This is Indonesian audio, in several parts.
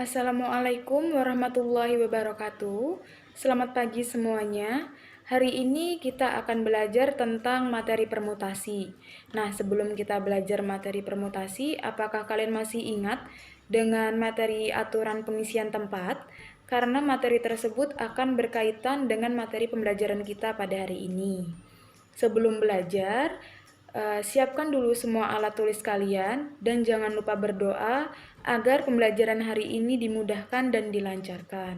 Assalamualaikum warahmatullahi wabarakatuh. Selamat pagi semuanya. Hari ini kita akan belajar tentang materi permutasi. Nah, sebelum kita belajar materi permutasi, apakah kalian masih ingat dengan materi aturan pengisian tempat? Karena materi tersebut akan berkaitan dengan materi pembelajaran kita pada hari ini. Sebelum belajar, siapkan dulu semua alat tulis kalian dan jangan lupa berdoa agar pembelajaran hari ini dimudahkan dan dilancarkan.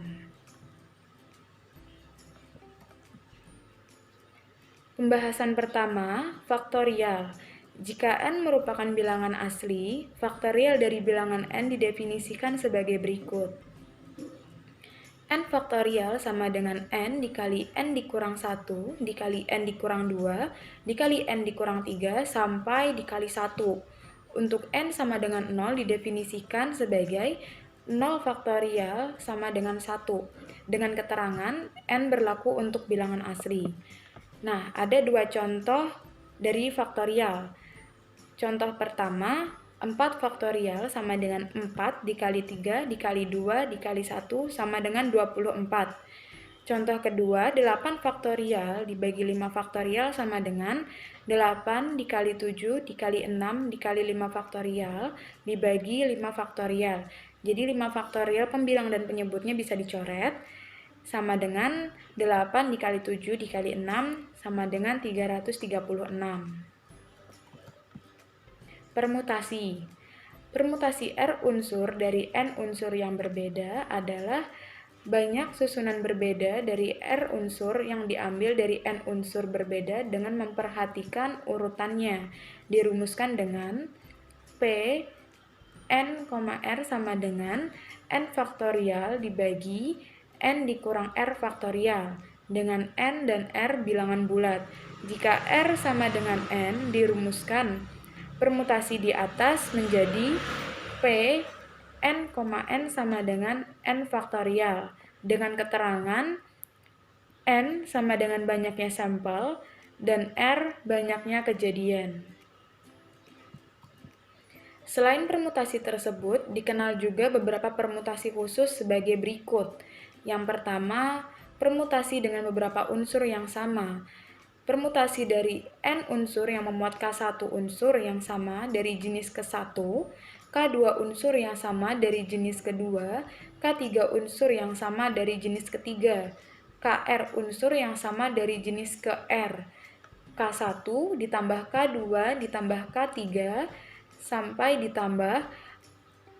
Pembahasan pertama, faktorial. Jika n merupakan bilangan asli, faktorial dari bilangan n didefinisikan sebagai berikut. N faktorial sama dengan n dikali n dikurang 1, dikali n dikurang 2, dikali n dikurang 3, sampai dikali 1. Untuk n sama dengan 0 didefinisikan sebagai 0 faktorial sama dengan 1, dengan keterangan n berlaku untuk bilangan asli. Nah, ada dua contoh dari faktorial. Contoh pertama, 4 faktorial sama dengan 4 dikali 3 dikali 2 dikali 1 sama dengan 24. Contoh kedua, 8 faktorial dibagi 5 faktorial sama dengan 8 dikali 7 dikali 6 dikali 5 faktorial dibagi 5 faktorial. Jadi 5 faktorial pembilang dan penyebutnya bisa dicoret, sama dengan 8 dikali 7 dikali 6 sama dengan 336. Permutasi. Permutasi R unsur dari N unsur yang berbeda adalah banyak susunan berbeda dari R unsur yang diambil dari N unsur berbeda dengan memperhatikan urutannya. Dirumuskan dengan P N, R sama dengan N faktorial dibagi N dikurang R faktorial dengan N dan R bilangan bulat. Jika R sama dengan N, dirumuskan permutasi di atas menjadi P N, N sama dengan N faktorial dengan keterangan N sama dengan banyaknya sampel dan R banyaknya kejadian. Selain permutasi tersebut, dikenal juga beberapa permutasi khusus sebagai berikut. Yang pertama, permutasi dengan beberapa unsur yang sama. Permutasi dari N unsur yang memuat K1 unsur yang sama dari jenis ke-1, K2 unsur yang sama dari jenis kedua, K3 unsur yang sama dari jenis ketiga, KR unsur yang sama dari jenis ke-R, K1 ditambah K2 ditambah K3 sampai ditambah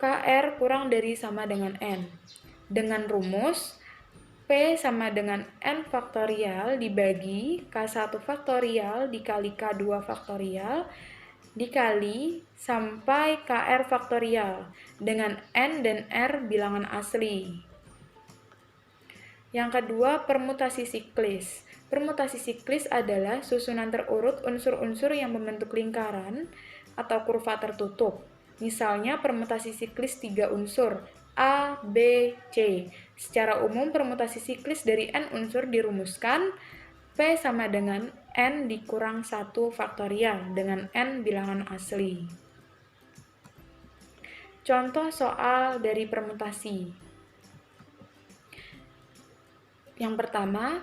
KR kurang dari sama dengan N. Dengan rumus P sama dengan N faktorial dibagi K1 faktorial dikali K2 faktorial dikali sampai KR faktorial dengan N dan R bilangan asli. Yang kedua, permutasi siklis. Permutasi siklis adalah susunan terurut unsur-unsur yang membentuk lingkaran atau kurva tertutup. Misalnya permutasi siklis 3 unsur, A, B, C. Secara umum permutasi siklis dari N unsur dirumuskan P sama dengan N dikurang 1 faktorial dengan N bilangan asli. Contoh soal dari permutasi. Yang pertama,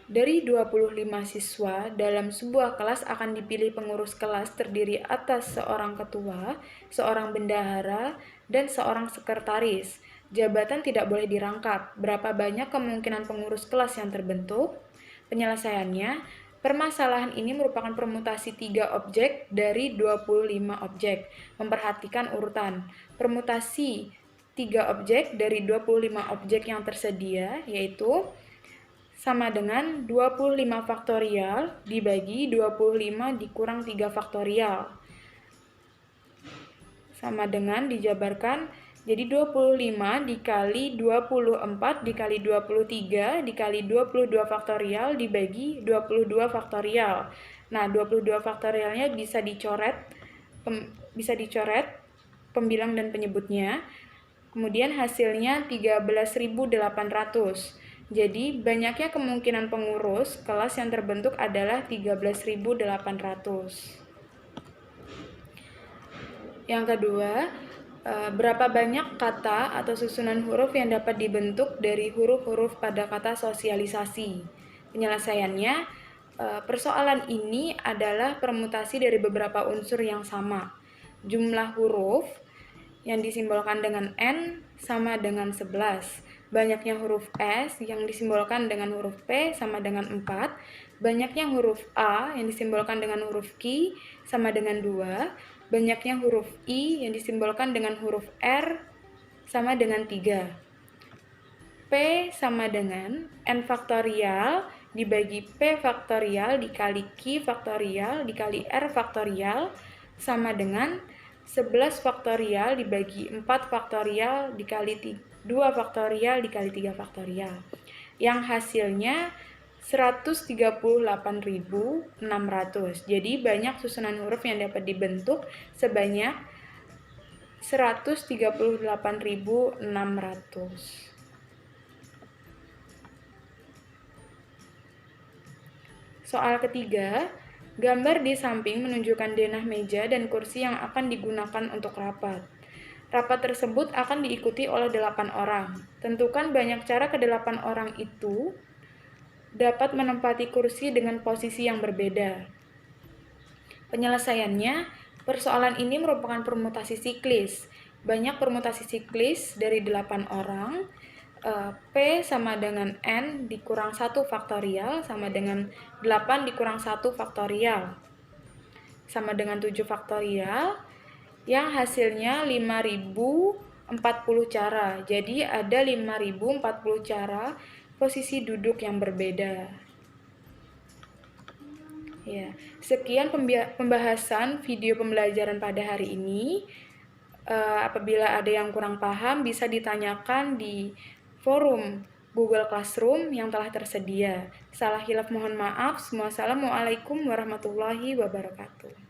dari 25 siswa, dalam sebuah kelas akan dipilih pengurus kelas terdiri atas seorang ketua, seorang bendahara, dan seorang sekretaris. Jabatan tidak boleh dirangkap. Berapa banyak kemungkinan pengurus kelas yang terbentuk? Penyelesaiannya, permasalahan ini merupakan permutasi 3 objek dari 25 objek. Memperhatikan urutan. Permutasi 3 objek dari 25 objek yang tersedia, yaitu sama dengan 25 faktorial dibagi 25 dikurang 3 faktorial. Sama dengan dijabarkan jadi 25 dikali 24 dikali 23 dikali 22 faktorial dibagi 22 faktorial. Nah, 22 faktorialnya bisa dicoret pembilang dan penyebutnya. Kemudian hasilnya 13.800. Jadi, banyaknya kemungkinan pengurus kelas yang terbentuk adalah 13.800. Yang kedua, Berapa banyak kata atau susunan huruf yang dapat dibentuk dari huruf-huruf pada kata sosialisasi? Penyelesaiannya, persoalan ini adalah permutasi dari beberapa unsur yang sama. Jumlah huruf yang disimbolkan dengan N sama dengan 11. Banyaknya huruf S yang disimbolkan dengan huruf P sama dengan 4. Banyaknya huruf A yang disimbolkan dengan huruf Q sama dengan 2. Banyaknya huruf I yang disimbolkan dengan huruf R sama dengan 3. P sama dengan N faktorial dibagi P faktorial dikali Q faktorial dikali R faktorial sama dengan 11 faktorial dibagi 4 faktorial dikali 2 faktorial dikali 3 faktorial. Yang hasilnya 138.600. Jadi banyak susunan huruf yang dapat dibentuk sebanyak 138.600. Soal ketiga, gambar di samping menunjukkan denah meja dan kursi yang akan digunakan untuk rapat. Rapat tersebut akan diikuti oleh 8 orang. Tentukan banyak cara ke-8 orang itu dapat menempati kursi dengan posisi yang berbeda. Penyelesaiannya, persoalan ini merupakan permutasi siklis. Banyak permutasi siklis dari 8 orang. P sama dengan N dikurang 1 faktorial sama dengan 8 dikurang 1 faktorial sama dengan 7 faktorial, yang hasilnya 5040 cara. Jadi ada 5040 cara posisi duduk yang berbeda. Ya, sekian pembahasan video pembelajaran pada hari ini. Apabila ada yang kurang paham bisa ditanyakan di forum Google Classroom yang telah tersedia. Salah hilaf mohon maaf. Wassalamualaikum warahmatullahi wabarakatuh.